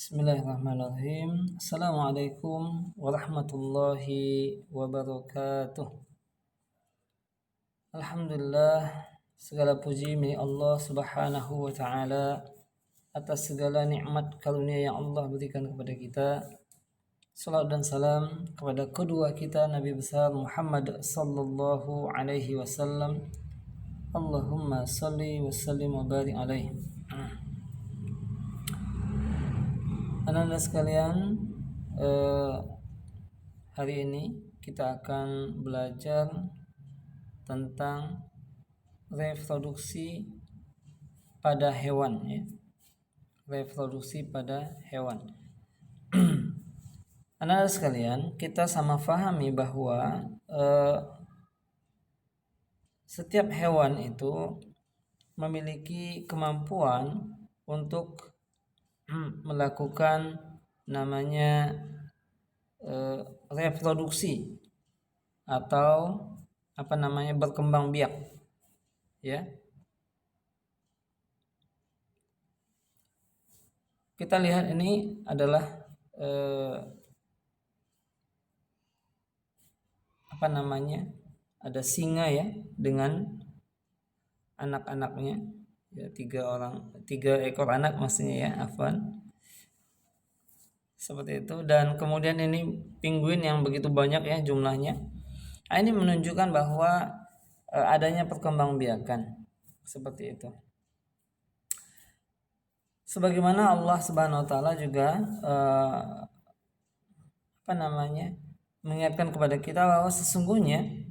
Bismillahirrahmanirrahim. Assalamualaikum warahmatullahi wabarakatuh. Alhamdulillah, segala puji milik Allah Subhanahu wa taala atas segala nikmat karunia yang Allah berikan kepada kita. Salawat dan salam kepada kedua kita Nabi besar Muhammad sallallahu alaihi wasallam. Allahumma salli wa sallim wa barik alaihi. Anak-anak sekalian, hari ini kita akan belajar tentang reproduksi pada hewan, ya. Reproduksi pada hewan. Anak-anak sekalian, kita sama fahami bahwa setiap hewan itu memiliki kemampuan untuk melakukan namanya reproduksi atau berkembang biak, ya. Kita lihat ini adalah ada singa, ya, dengan anak-anaknya, ya, tiga ekor anak maksudnya, ya, afwan, seperti itu. Dan kemudian ini penguin yang begitu banyak, ya, jumlahnya. Ini menunjukkan bahwa adanya perkembangbiakan seperti itu. Sebagaimana Allah Subhanahu wa taala juga mengingatkan kepada kita bahwa sesungguhnya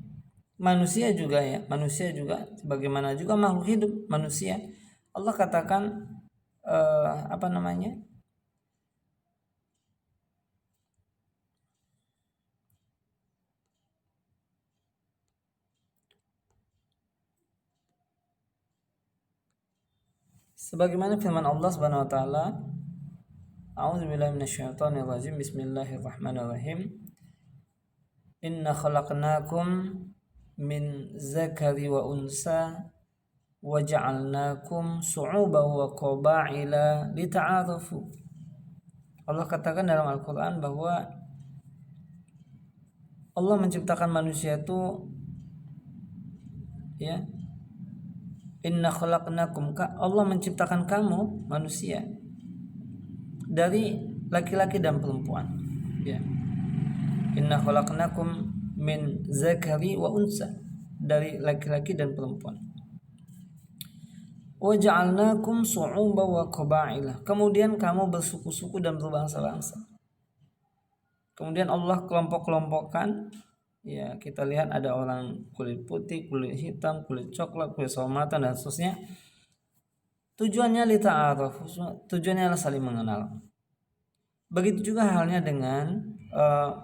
manusia juga sebagaimana juga makhluk hidup manusia, Allah katakan sebagaimana firman Allah Subhanahu wa taala, A'udzubillahi minasyaitonir rajim. Bismillahirrahmanirrahim. Inna khalaqnakum min zakari wa unsa wa ja'alnakum syu'uban wa qaba'ila lita'arafu. Allah katakan dalam Al-Qur'an bahwa Allah menciptakan manusia itu, ya, inna khalaqnakum, Allah menciptakan kamu manusia dari laki-laki dan perempuan, ya. Inna khalaqnakum min zakari wa unsa, dari laki-laki dan perempuan. Wa ja'alnakum syu'uban wa qaba'ila, kemudian kamu bersuku-suku dan berbangsa-bangsa. Kemudian Allah kelompok-kelompokkan, ya, kita lihat ada orang kulit putih, kulit hitam, kulit coklat, kulit sawo matang dan seterusnya. Tujuannya lita'aruf, tujuannya adalah saling mengenal. Begitu juga halnya dengan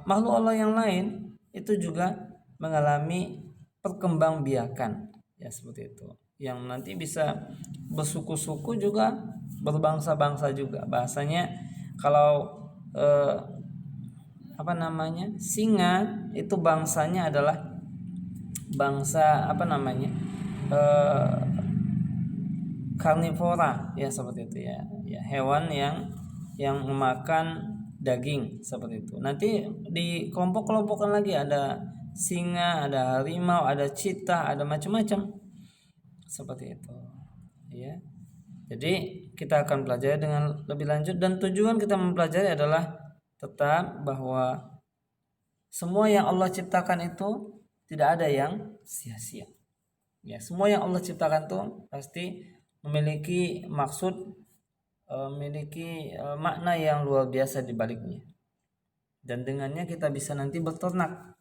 makhluk Allah yang lain, itu juga mengalami perkembangbiakan, ya, seperti itu, yang nanti bisa bersuku-suku juga, berbangsa-bangsa juga. Bahasanya kalau singa itu bangsanya adalah bangsa karnivora, ya, seperti itu, ya, hewan yang memakan daging, seperti itu. Nanti di kelompok-kelompokkan lagi, ada singa, ada harimau, ada cheetah, ada macam-macam seperti itu, ya. Jadi kita akan pelajari dengan lebih lanjut, dan tujuan kita mempelajari adalah tetap bahwa semua yang Allah ciptakan itu tidak ada yang sia-sia, ya. Semua yang Allah ciptakan itu pasti memiliki maksud, memiliki makna yang luar biasa di baliknya, dan dengannya kita bisa nanti berternak.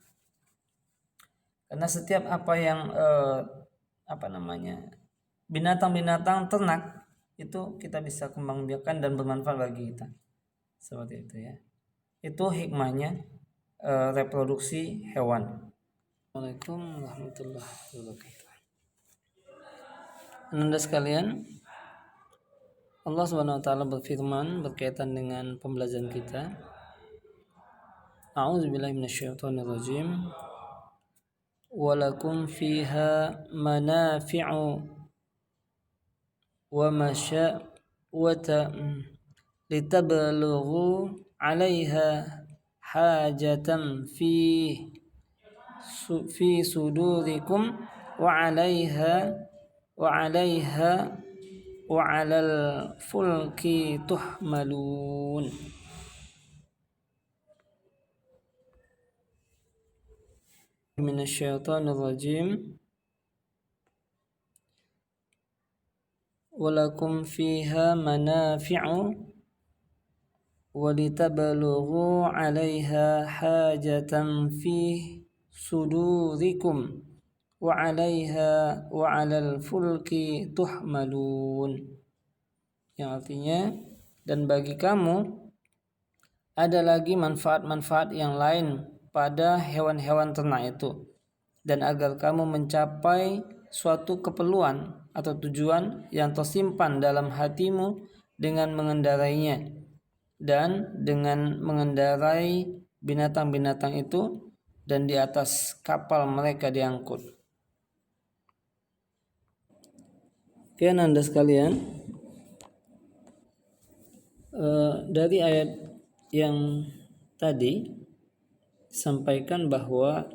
Karena setiap binatang-binatang ternak itu kita bisa kembangbiakan dan bermanfaat bagi kita, seperti itu, ya. Itu hikmahnya reproduksi hewan. Assalamualaikum warahmatullahi wabarakatuh. Anda sekalian, Allah Subhanahu wa taala berfirman berkaitan dengan pembelajaran kita. A'udzubillahi minasyaitonir rajim. Walakum fiha manafi'u wa litablughu 'alaiha hajatan fi sudurikum wa 'alaiha wa 'alal fulki tuhmalun. Minasyaitonir rajim. Walakum fiha manafi'u walitablughu 'alaiha hajatan fi sudurikum wa 'alaiha wa 'alal fulki tuhmalun. Yang artinya, dan bagi kamu ada lagi manfaat-manfaat yang lain pada hewan-hewan ternak itu, dan agar kamu mencapai suatu keperluan atau tujuan yang tersimpan dalam hatimu dengan mengendarainya dan dengan mengendarai binatang-binatang itu dan di atas kapal mereka diangkut. Oke, Anda sekalian, dari ayat yang tadi sampaikan bahwa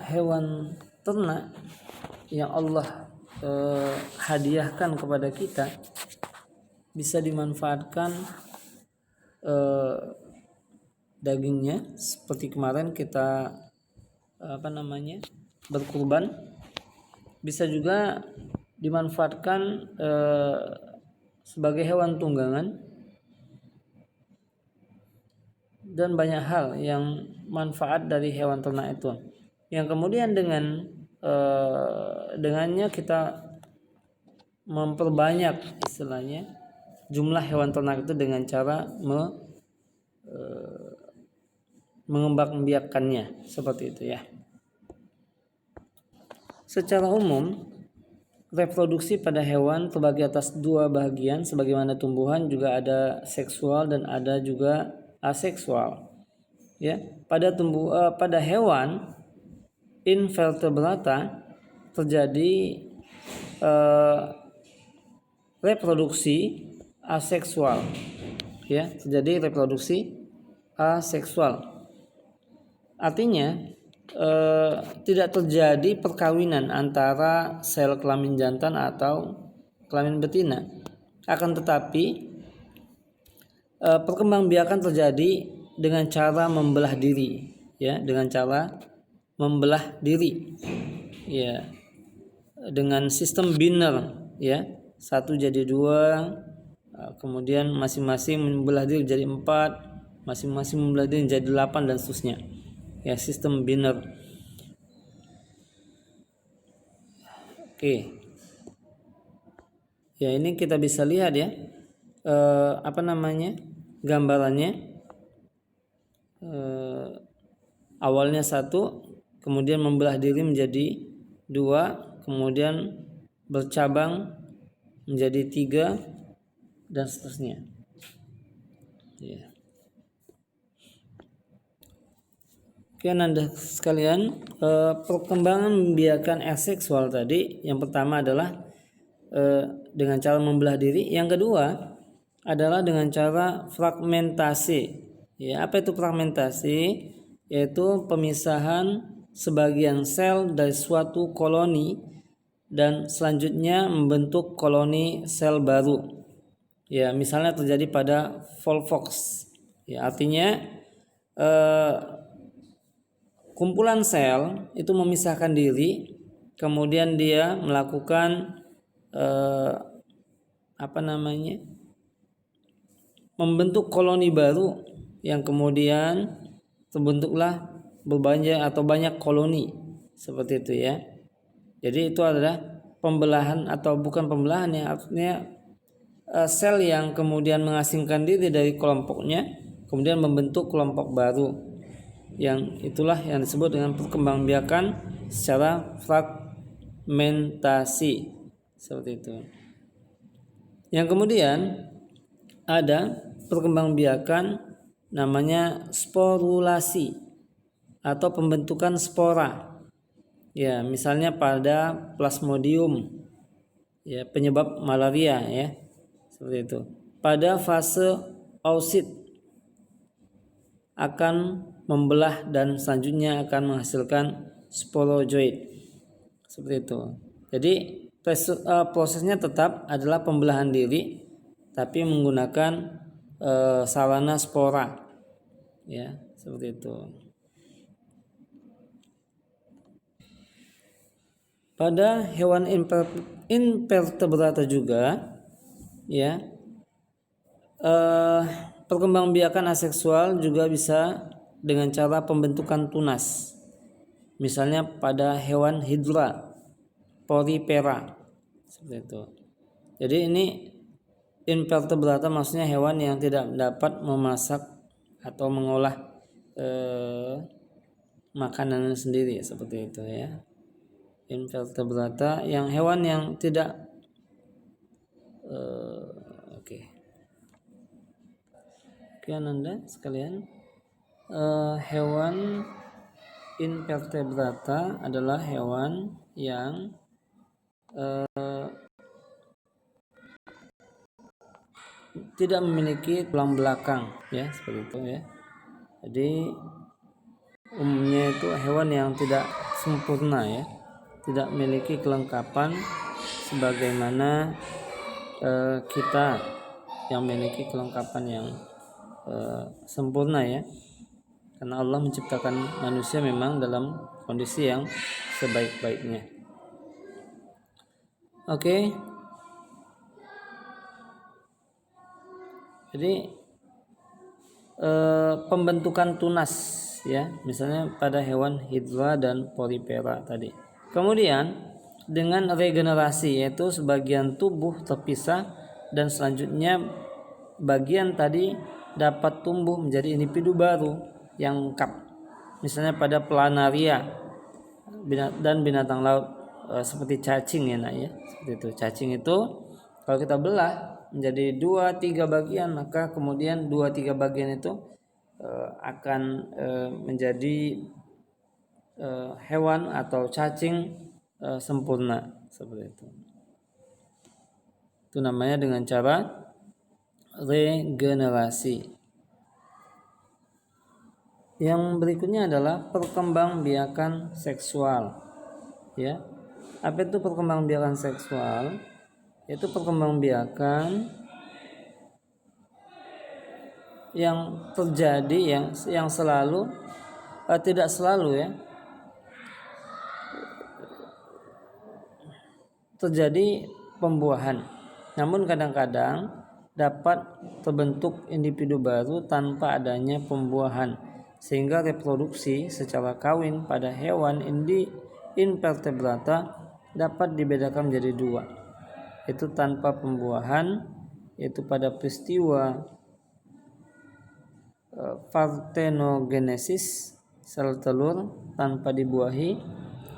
hewan ternak yang Allah hadiahkan kepada kita bisa dimanfaatkan dagingnya, seperti kemarin kita berkurban. Bisa juga dimanfaatkan sebagai hewan tunggangan, dan banyak hal yang manfaat dari hewan ternak itu, yang kemudian dengannya kita memperbanyak istilahnya jumlah hewan ternak itu dengan cara mengembangbiakannya, seperti itu ya. Secara umum, reproduksi pada hewan terbagi atas dua bagian, sebagaimana tumbuhan juga ada seksual dan ada juga aseksual. Ya, pada hewan invertebrata terjadi reproduksi aseksual. Ya, terjadi reproduksi aseksual. Artinya tidak terjadi perkawinan antara sel kelamin jantan atau kelamin betina. Akan tetapi perkembangbiakan terjadi dengan cara membelah diri, ya, dengan cara membelah diri, ya, dengan sistem biner, ya, 1 jadi 2, kemudian masing-masing membelah diri jadi 4, masing-masing membelah diri jadi 8 dan seterusnya. Ya, sistem biner. Oke. Ya, ini kita bisa lihat ya. Gambarannya. Awalnya 1, kemudian membelah diri menjadi 2, kemudian bercabang menjadi 3 dan seterusnya. Ya. Oke, Anda sekalian, perkembangan biakan aseksual tadi, yang pertama adalah dengan cara membelah diri, yang kedua adalah dengan cara fragmentasi. Ya, apa itu fragmentasi? Yaitu pemisahan sebagian sel dari suatu koloni dan selanjutnya membentuk koloni sel baru. Ya, misalnya terjadi pada Volvox. Ya, artinya kumpulan sel itu memisahkan diri, kemudian dia melakukan membentuk koloni baru, yang kemudian terbentuklah banyak koloni, seperti itu ya. Jadi itu adalah pembelahan atau bukan pembelahan ya, artinya sel yang kemudian mengasingkan diri dari kelompoknya kemudian membentuk kelompok baru. Yang itulah yang disebut dengan perkembangbiakan secara fragmentasi, seperti itu. Yang kemudian ada perkembangbiakan namanya sporulasi atau pembentukan spora. Ya, misalnya pada Plasmodium. ya, penyebab malaria ya, seperti itu. Pada fase oosit akan membelah dan selanjutnya akan menghasilkan sporozoid, seperti itu. Jadi prosesnya tetap adalah pembelahan diri, tapi menggunakan sarana spora, ya, seperti itu. Pada hewan invertebrata juga, ya, perkembangbiakan aseksual juga bisa dengan cara pembentukan tunas. Misalnya pada hewan hidra, porifera, seperti itu. Jadi ini invertebrata maksudnya hewan yang tidak dapat memasak atau mengolah makanan sendiri, seperti itu ya. Invertebrata yang hewan yang tidak oke. Sekian Anda sekalian, hewan invertebrata adalah hewan yang tidak memiliki tulang belakang, ya, seperti itu ya. Jadi umumnya itu hewan yang tidak sempurna ya, tidak memiliki kelengkapan sebagaimana kita yang memiliki kelengkapan yang sempurna ya, karena Allah menciptakan manusia memang dalam kondisi yang sebaik-baiknya. Oke. Jadi pembentukan tunas ya, misalnya pada hewan hidra dan porifera tadi. Kemudian dengan regenerasi, yaitu sebagian tubuh terpisah dan selanjutnya bagian tadi dapat tumbuh menjadi individu baru yang lengkap. Misalnya pada planaria dan binatang laut seperti cacing ya nak ya, seperti itu. Cacing itu kalau kita belah menjadi 2-3 bagian, maka kemudian 2-3 bagian itu akan menjadi hewan atau cacing sempurna, seperti itu. Itu namanya dengan cara regenerasi. Yang berikutnya adalah perkembangbiakan seksual. Ya. Apa itu perkembangbiakan seksual? Itu perkembangbiakan yang terjadi yang selalu tidak selalu ya, terjadi pembuahan, namun kadang-kadang dapat terbentuk individu baru tanpa adanya pembuahan, sehingga reproduksi secara kawin pada hewan invertebrata dapat dibedakan menjadi 2, itu tanpa pembuahan, yaitu pada peristiwa partenogenesis, sel telur tanpa dibuahi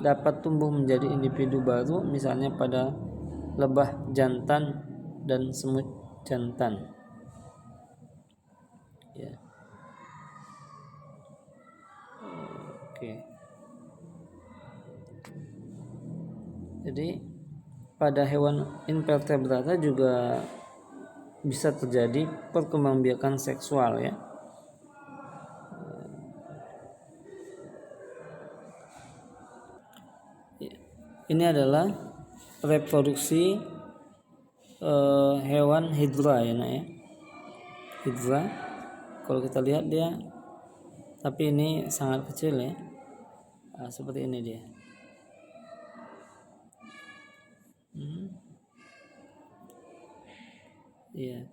dapat tumbuh menjadi individu baru, misalnya pada lebah jantan dan semut jantan. Ya. Oke. Jadi pada hewan invertebrata juga bisa terjadi perkembangbiakan seksual ya. Ini adalah reproduksi hewan hidra ya nak ya. Hidra kalau kita lihat dia, tapi ini sangat kecil ya. Seperti ini dia. Iya.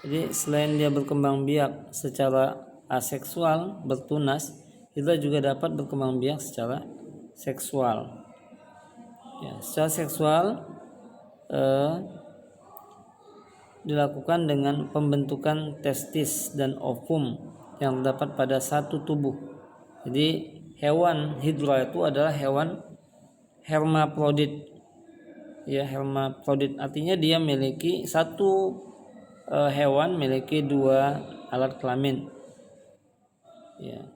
Jadi selain dia berkembang biak secara aseksual, bertunas, kita juga dapat berkembang biak secara seksual. Ya, secara seksual dilakukan dengan pembentukan testis dan ovum yang terdapat pada satu tubuh. Jadi hewan hidra itu adalah hewan hermaprodit. Ya, hermaprodit artinya dia memiliki satu hewan memiliki 2 alat kelamin. Ya.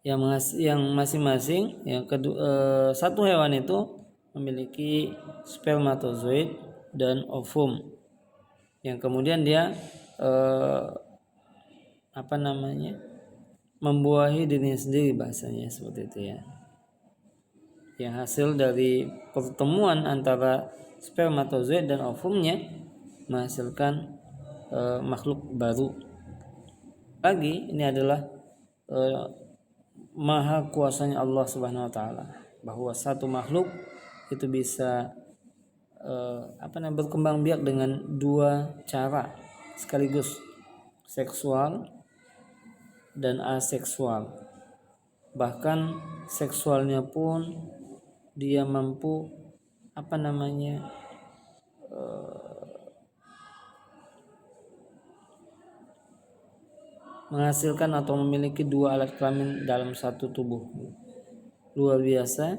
yang masing-masing satu hewan itu memiliki spermatozoid dan ovum yang kemudian dia membuahi dirinya sendiri, bahasanya seperti itu ya, yang hasil dari pertemuan antara spermatozoid dan ovumnya menghasilkan makhluk baru. Lagi ini adalah maha kuasanya Allah Subhanahu wa taala, bahwa satu makhluk itu bisa berkembang biak dengan dua cara sekaligus, seksual dan aseksual. Bahkan seksualnya pun dia mampu menghasilkan atau memiliki dua alat kelamin dalam satu tubuh. Luar biasa,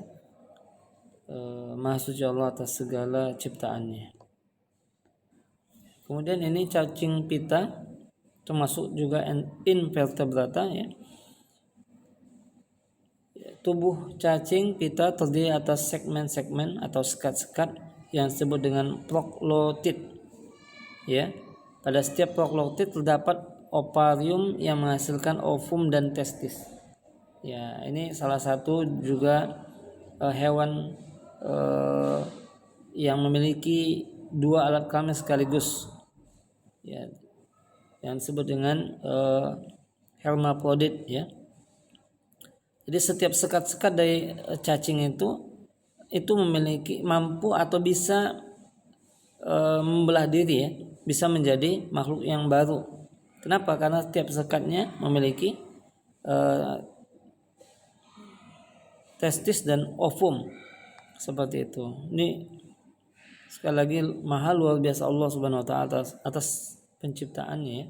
maha suci Allah atas segala ciptaannya. Kemudian ini cacing pita termasuk juga invertebrata ya. Tubuh cacing pita terdiri atas segmen-segmen atau sekat-sekat yang disebut dengan proglotid ya. Pada setiap proglotid terdapat ovarium yang menghasilkan ovum dan testis. Ya, ini salah satu juga hewan yang memiliki dua alat kelamin sekaligus. Ya, yang disebut dengan hermaprodit ya. Jadi setiap sekat-sekat dari cacing itu memiliki mampu atau bisa membelah diri ya, bisa menjadi makhluk yang baru. Kenapa? Karena setiap sekatnya memiliki testis dan ovum seperti itu. Ini sekali lagi maha luar biasa Allah Subhanahu wa taala atas penciptaannya ya.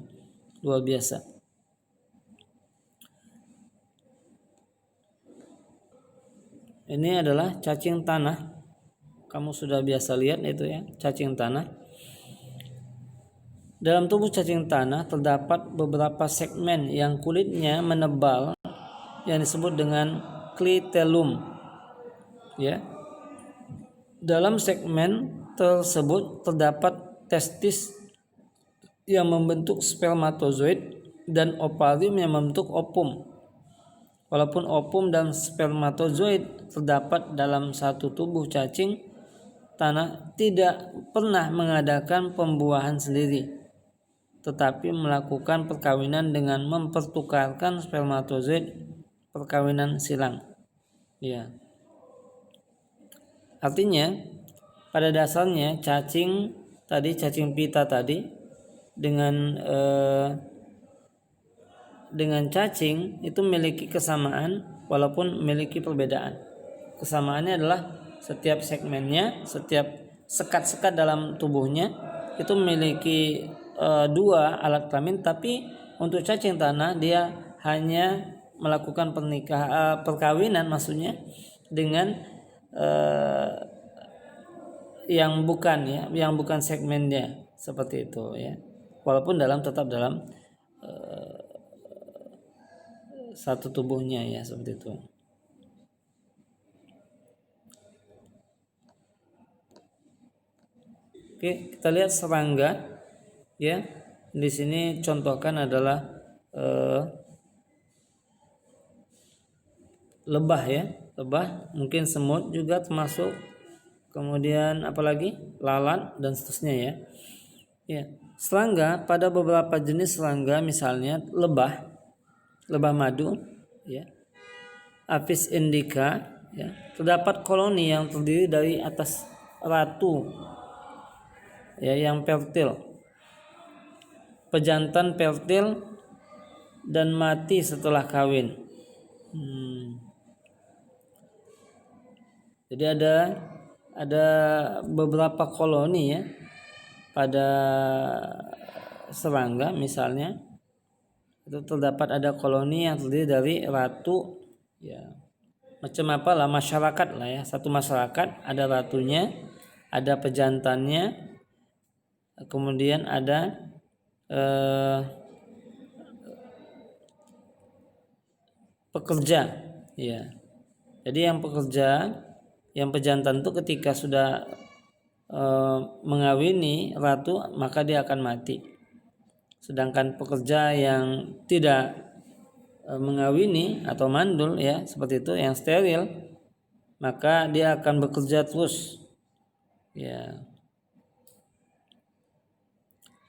Luar biasa. Ini adalah cacing tanah. Kamu sudah biasa lihat itu ya, cacing tanah. Dalam tubuh cacing tanah terdapat beberapa segmen yang kulitnya menebal yang disebut dengan clitellum. Ya. Dalam segmen tersebut terdapat testis yang membentuk spermatozoid dan ovarium yang membentuk ovum. Walaupun ovum dan spermatozoid terdapat dalam satu tubuh cacing tanah, tidak pernah mengadakan pembuahan sendiri, tetapi melakukan perkawinan dengan mempertukarkan spermatozoid, perkawinan silang. Ya. Artinya pada dasarnya cacing pita tadi dengan cacing itu memiliki kesamaan walaupun memiliki perbedaan. Kesamaannya adalah setiap segmennya, setiap sekat-sekat dalam tubuhnya itu memiliki dua alat kelamin, tapi untuk cacing tanah dia hanya melakukan perkawinan maksudnya dengan yang bukan segmennya seperti itu ya. Walaupun tetap dalam satu tubuhnya ya seperti itu. Oke, kita lihat serangga ya. Di sini contohkan adalah lebah ya. Lebah, mungkin semut juga termasuk. Kemudian apalagi lalat dan seterusnya ya. Ya, serangga, pada beberapa jenis serangga misalnya lebah madu ya, Apis indica ya, terdapat koloni yang terdiri dari atas ratu ya yang fertil, pejantan fertil dan mati setelah kawin. Jadi ada beberapa koloni ya pada serangga misalnya. Itu terdapat ada koloni yang terdiri dari ratu ya, macam apalah masyarakat lah ya, satu masyarakat ada ratunya, ada pejantannya, kemudian ada pekerja, ya. Jadi yang pekerja, yang pejantan itu ketika sudah mengawini ratu maka dia akan mati. Sedangkan pekerja yang tidak mengawini atau mandul, ya seperti itu, yang steril, maka dia akan bekerja terus, ya.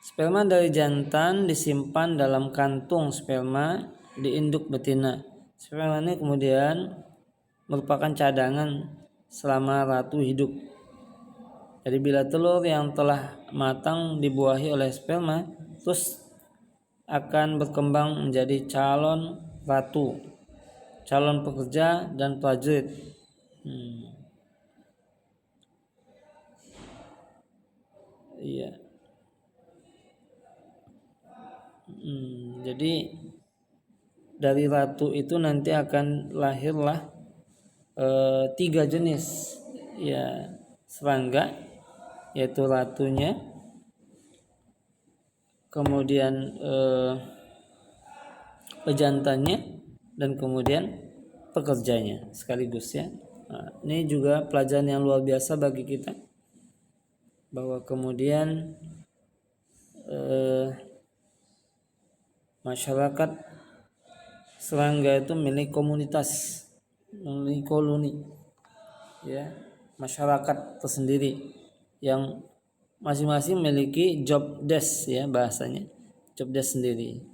Sperma dari jantan disimpan dalam kantung sperma di induk betina. Sperma ini kemudian merupakan cadangan selama ratu hidup. Jadi bila telur yang telah matang dibuahi oleh sperma, terus akan berkembang menjadi calon ratu, calon pekerja, dan prajurit. Iya. Jadi dari ratu itu nanti akan lahirlah 3 jenis, ya, serangga, yaitu ratunya, kemudian pejantannya, dan kemudian pekerjanya sekaligus, ya. Nah, ini juga pelajaran yang luar biasa bagi kita, bahwa kemudian masyarakat serangga itu milik komunitas, milik koloni, ya, masyarakat tersendiri yang masing-masing memiliki job desk, ya, bahasanya job desk sendiri.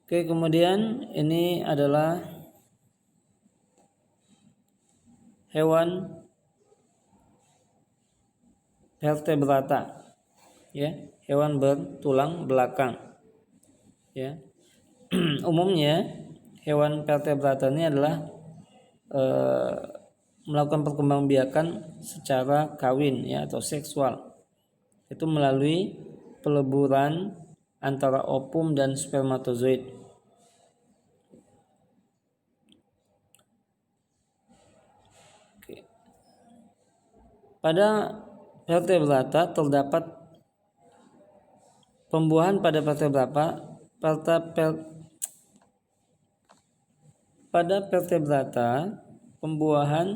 Oke, kemudian ini adalah hewan vertebrata, ya, hewan bertulang belakang, ya. Umumnya hewan vertebrata ini adalah melakukan perkembangbiakan secara kawin, ya, atau seksual, itu melalui peleburan antara ovum dan spermatozoid. Pada vertebrata terdapat pembuahan pada vertebrata pembuahan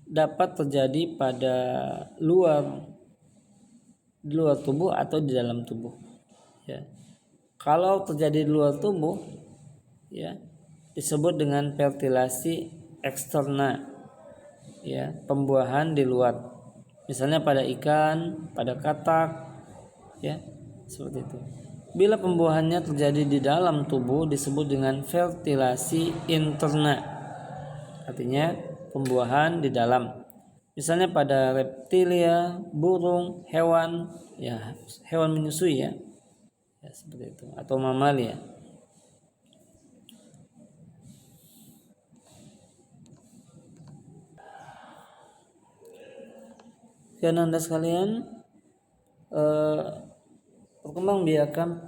dapat terjadi pada di luar tubuh atau di dalam tubuh, ya. Kalau terjadi di luar tubuh, ya, disebut dengan fertilasi eksterna, ya, pembuahan di luar. Misalnya pada ikan, pada katak, ya, seperti itu. Bila pembuahannya terjadi di dalam tubuh disebut dengan fertilasi interna, artinya pembuahan di dalam. Misalnya pada reptilia, burung, hewan, ya, hewan menyusui, ya, ya seperti itu, atau mamalia. Dan Anda sekalian, perkembangbiakan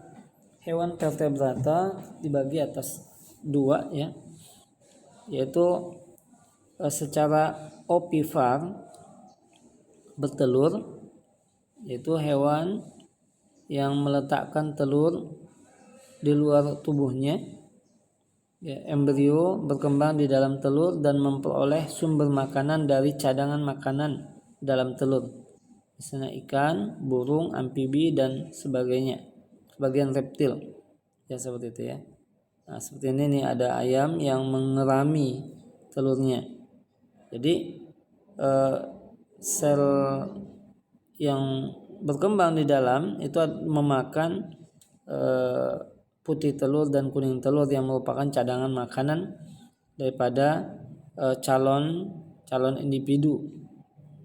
hewan vertebrata dibagi atas 2, ya, yaitu secara ovivar, bertelur, yaitu hewan yang meletakkan telur di luar tubuhnya, ya, embrio berkembang di dalam telur dan memperoleh sumber makanan dari cadangan makanan dalam telur, misalnya ikan, burung, amfibi, dan sebagainya, sebagian reptil, ya, seperti itu, ya. Nah, seperti ini nih, ada ayam yang mengerami telurnya. Jadi sel yang berkembang di dalam itu memakan putih telur dan kuning telur yang merupakan cadangan makanan daripada calon individu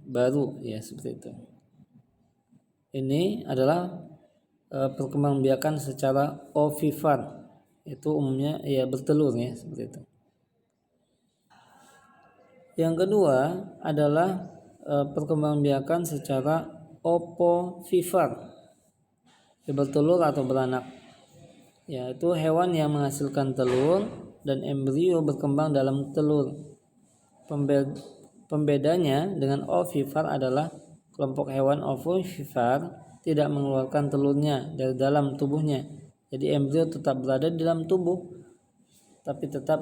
baru, ya, seperti itu. Ini adalah perkembangbiakan secara ovivar, itu umumnya, ya, bertelur, ya, seperti itu. Yang kedua adalah perkembangbiakan secara ovovivar, ya, bertelur atau beranak, yaitu hewan yang menghasilkan telur dan embrio berkembang dalam telur. Pembedanya dengan ovivar adalah kelompok hewan ovovivar tidak mengeluarkan telurnya dari dalam tubuhnya. Jadi embrio tetap berada di dalam tubuh, tapi tetap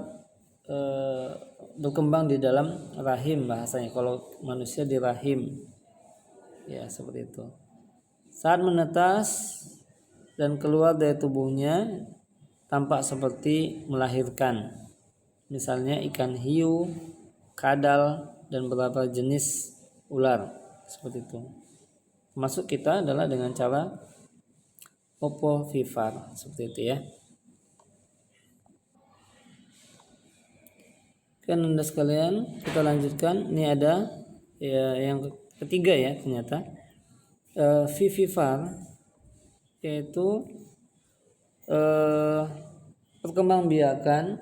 berkembang di dalam rahim bahasanya. Kalau manusia di rahim, ya seperti itu. Saat menetas dan keluar dari tubuhnya tampak seperti melahirkan. Misalnya ikan hiu, kadal, dan beberapa jenis ular seperti itu. Masuk kita adalah dengan cara ovovivar seperti itu ya. Kan Anda sekalian, kita lanjutkan. Ini ada ya, yang ketiga ya ternyata vivipar, yaitu perkembangbiakan.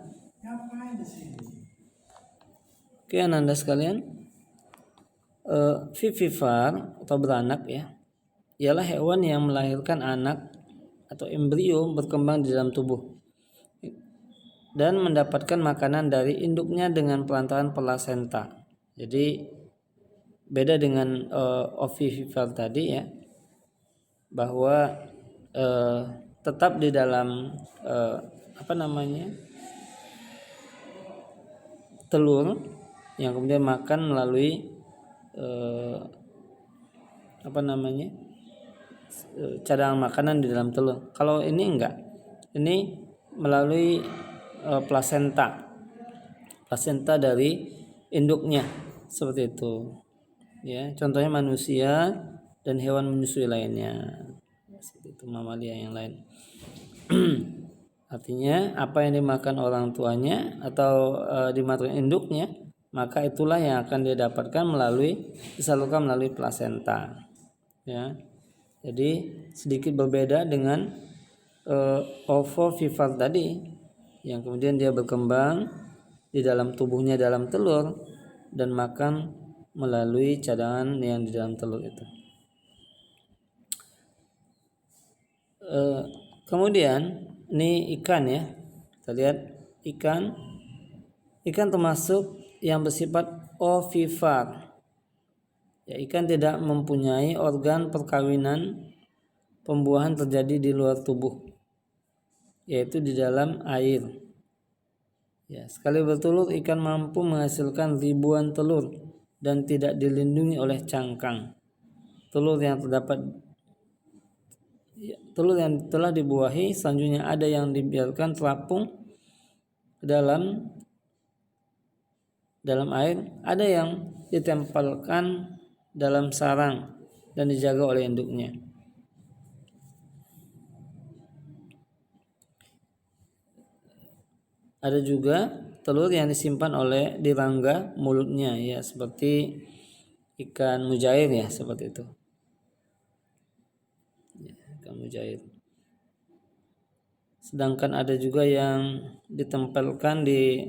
Oke Anda sekalian, vivipar atau beranak ya, ialah hewan yang melahirkan anak atau embrio berkembang di dalam tubuh dan mendapatkan makanan dari induknya dengan pelantaran plasenta. Jadi beda dengan ovivivir tadi ya, bahwa tetap di dalam telur yang kemudian makan melalui cadangan makanan di dalam telur. Kalau ini enggak, ini melalui plasenta dari induknya seperti itu ya. Contohnya manusia dan hewan menyusui lainnya seperti itu, mamalia yang lain. Artinya apa yang dimakan orang tuanya atau dimakan induknya, maka itulah yang akan dia dapatkan disalurkan melalui plasenta ya. Jadi sedikit berbeda dengan ovovivir tadi yang kemudian dia berkembang di dalam tubuhnya dalam telur dan makan melalui cadangan yang di dalam telur itu. Kemudian ini ikan ya, kita lihat ikan termasuk yang bersifat ovipar ya. Ikan tidak mempunyai organ perkawinan, pembuahan terjadi di luar tubuh, yaitu di dalam air ya. Sekali bertelur, ikan mampu menghasilkan ribuan telur dan tidak dilindungi oleh cangkang. Telur yang telah dibuahi selanjutnya ada yang dibiarkan terapung ke dalam air, ada yang ditempelkan dalam sarang dan dijaga oleh induknya. Ada juga telur yang disimpan di rangga mulutnya ya, seperti ikan mujair ya, seperti itu ya, ikan mujair. Sedangkan ada juga yang ditempelkan di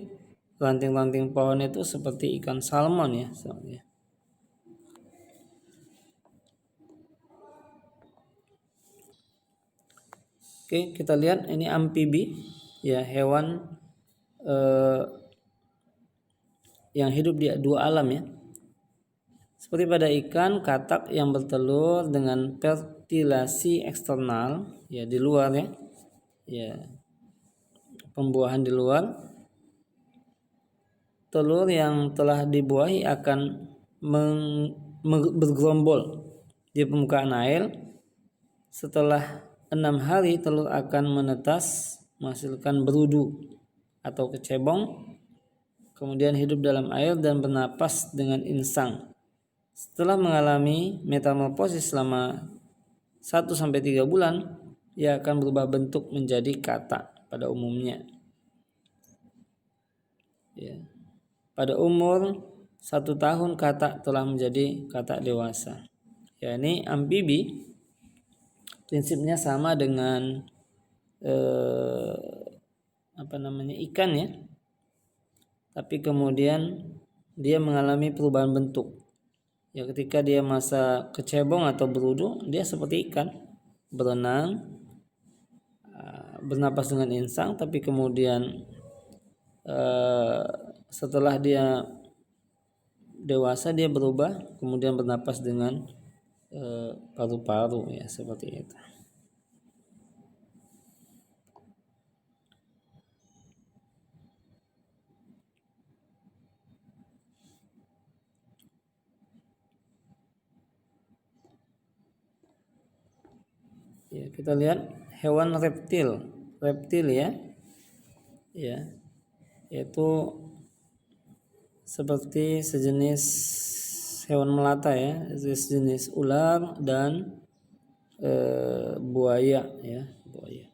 ranting-ranting pohon itu seperti ikan salmon ya. Oke, kita lihat ini amfibi ya, hewan yang hidup di dua alam ya. Seperti pada ikan, katak yang bertelur dengan fertilasi eksternal ya, di luar ya. Ya, pembuahan di luar. Telur yang telah dibuahi akan bergerombol di permukaan air. Setelah 6 hari telur akan menetas menghasilkan berudu atau kecebong, kemudian hidup dalam air dan bernapas dengan insang. Setelah mengalami metamorfosis selama 1-3 bulan, ia akan berubah bentuk menjadi katak pada umumnya ya. Pada umur 1 tahun katak telah menjadi katak dewasa ya. Ini amfibi, prinsipnya sama dengan ikan ya, tapi kemudian dia mengalami perubahan bentuk ya. Ketika dia masa kecebong atau berudu, dia seperti ikan, berenang, bernapas dengan insang, tapi kemudian setelah dia dewasa dia berubah, kemudian bernapas dengan paru-paru ya, seperti itu. Ya, kita lihat hewan reptil ya, yaitu seperti sejenis hewan melata ya, sejenis ular dan buaya ya, buaya.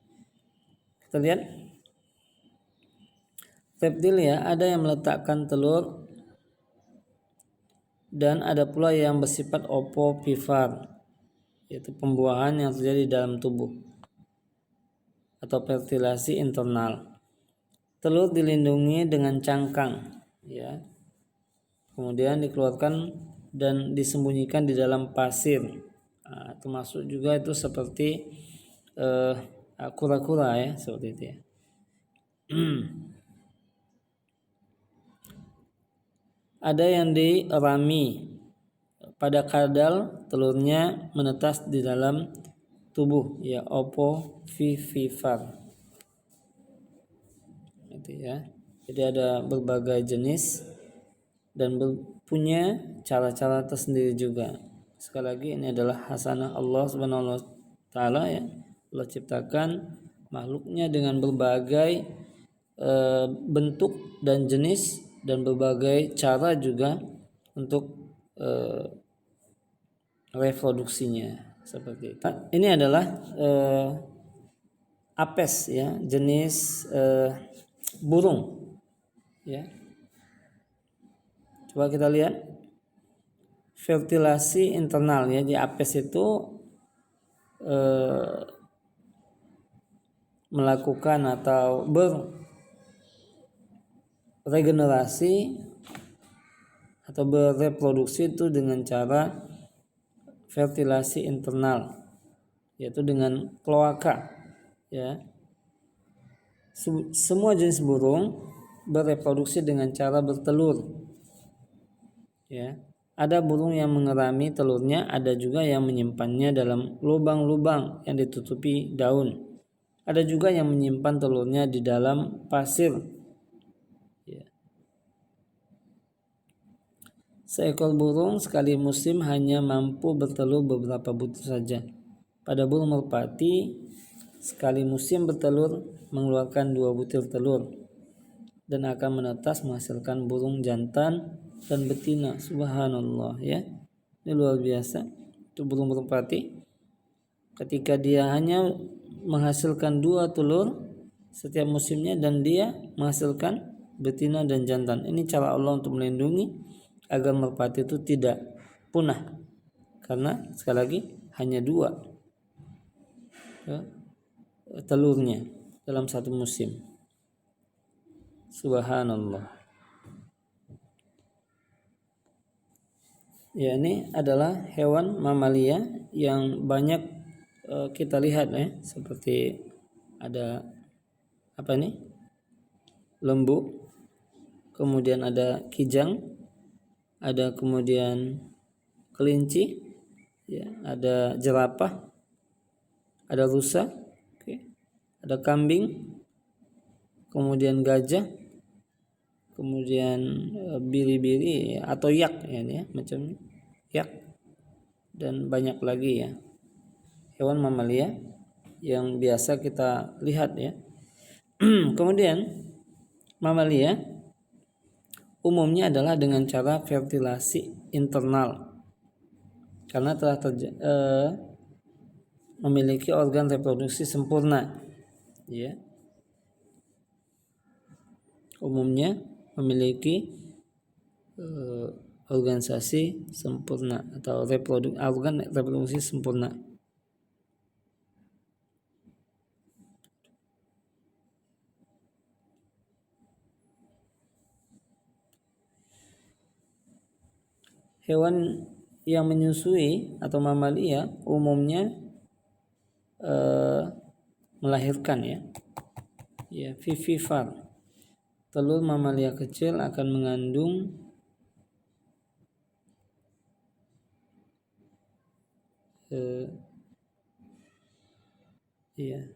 Kita lihat reptil ya, ada yang meletakkan telur dan ada pula yang bersifat ovovivipa, yaitu pembuahan yang terjadi dalam tubuh atau fertilasi internal. Telur dilindungi dengan cangkang ya, kemudian dikeluarkan dan disembunyikan di dalam pasir. Nah, termasuk juga itu seperti kura-kura ya, seperti itu ya. Ada yang dirami, pada kadal telurnya menetas di dalam tubuh ya, ovovivipa itu ya. Jadi ada berbagai jenis dan punya cara-cara tersendiri juga. Sekali lagi ini adalah hasanah Allah Subhanahu wa taala ya. Allah ciptakan makhluknya dengan berbagai bentuk dan jenis dan berbagai cara juga untuk reproduksinya seperti itu. Ini adalah apes ya, jenis burung ya. Coba kita lihat fertilasi internal ya, di apes itu melakukan atau beregenerasi atau bereproduksi itu dengan cara fertilasi internal, yaitu dengan kloaka ya. Semua jenis burung bereproduksi dengan cara bertelur ya. Ada burung yang mengerami telurnya, ada juga yang menyimpannya dalam lubang-lubang yang ditutupi daun. Ada juga yang menyimpan telurnya di dalam pasir ya. Seekor burung sekali musim hanya mampu bertelur beberapa butir saja. Pada burung merpati sekali musim bertelur mengeluarkan 2 butir telur dan akan menetas menghasilkan burung jantan dan betina. Subhanallah ya, ini luar biasa. Itu burung merpati ketika dia hanya menghasilkan 2 telur setiap musimnya dan dia menghasilkan betina dan jantan. Ini cara Allah untuk melindungi agar merpati itu tidak punah, karena sekali lagi hanya 2 ya, telurnya dalam satu musim. Subhanallah. Ya, ini adalah hewan mamalia yang banyak kita lihat ya, seperti ada apa ini? Lembu, kemudian ada kijang, ada kemudian kelinci, ya, ada jerapah, ada rusa, ada kambing, kemudian gajah, kemudian biri-biri atau yak ya, ini ya, macam yak, dan banyak lagi ya hewan mamalia yang biasa kita lihat ya. Kemudian mamalia umumnya adalah dengan cara fertilasi internal karena telah memiliki organ reproduksi sempurna ya. Umumnya memiliki organisasi sempurna atau organ reproduksi sempurna. Hewan yang menyusui atau mamalia umumnya melahirkan ya. Ya, vivipar. Telur mamalia kecil akan mengandung Iya,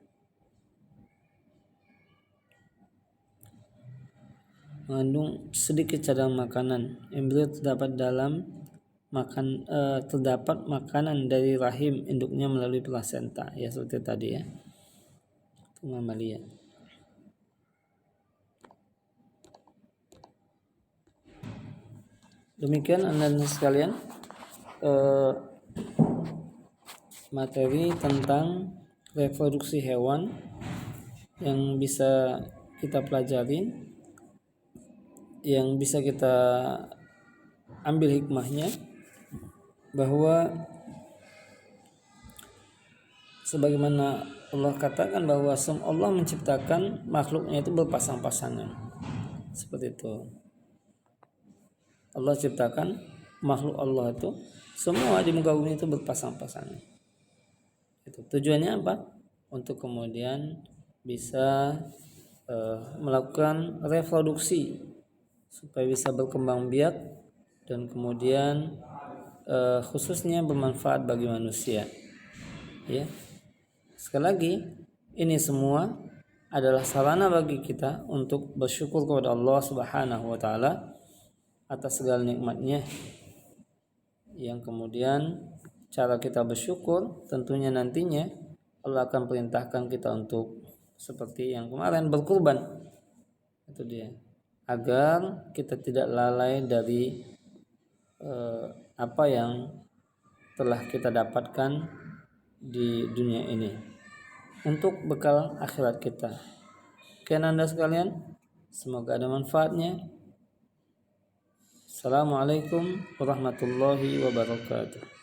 mengandung sedikit cadangan makanan. Embrio terdapat makanan dari rahim induknya melalui plasenta, ya seperti tadi ya, itu mamalia. Demikian anda sekalian materi tentang reproduksi hewan yang bisa kita pelajari, yang bisa kita ambil hikmahnya, bahwa sebagaimana Allah katakan bahwa Allah menciptakan makhluknya itu berpasang-pasangan, seperti itu. Allah ciptakan makhluk Allah itu semua di muka bumi itu berpasang-pasangan. Itu tujuannya apa? Untuk kemudian bisa melakukan reproduksi supaya bisa berkembang biak dan kemudian khususnya bermanfaat bagi manusia. Ya. Sekali lagi, ini semua adalah sarana bagi kita untuk bersyukur kepada Allah Subhanahu wa taala atas segala nikmatnya, yang kemudian cara kita bersyukur tentunya nantinya Allah akan perintahkan kita untuk seperti yang kemarin berkurban. Itu dia, agar kita tidak lalai dari apa yang telah kita dapatkan di dunia ini untuk bekal akhirat kita. Oke Anda sekalian, semoga ada manfaatnya. Assalamualaikum warahmatullahi wabarakatuh.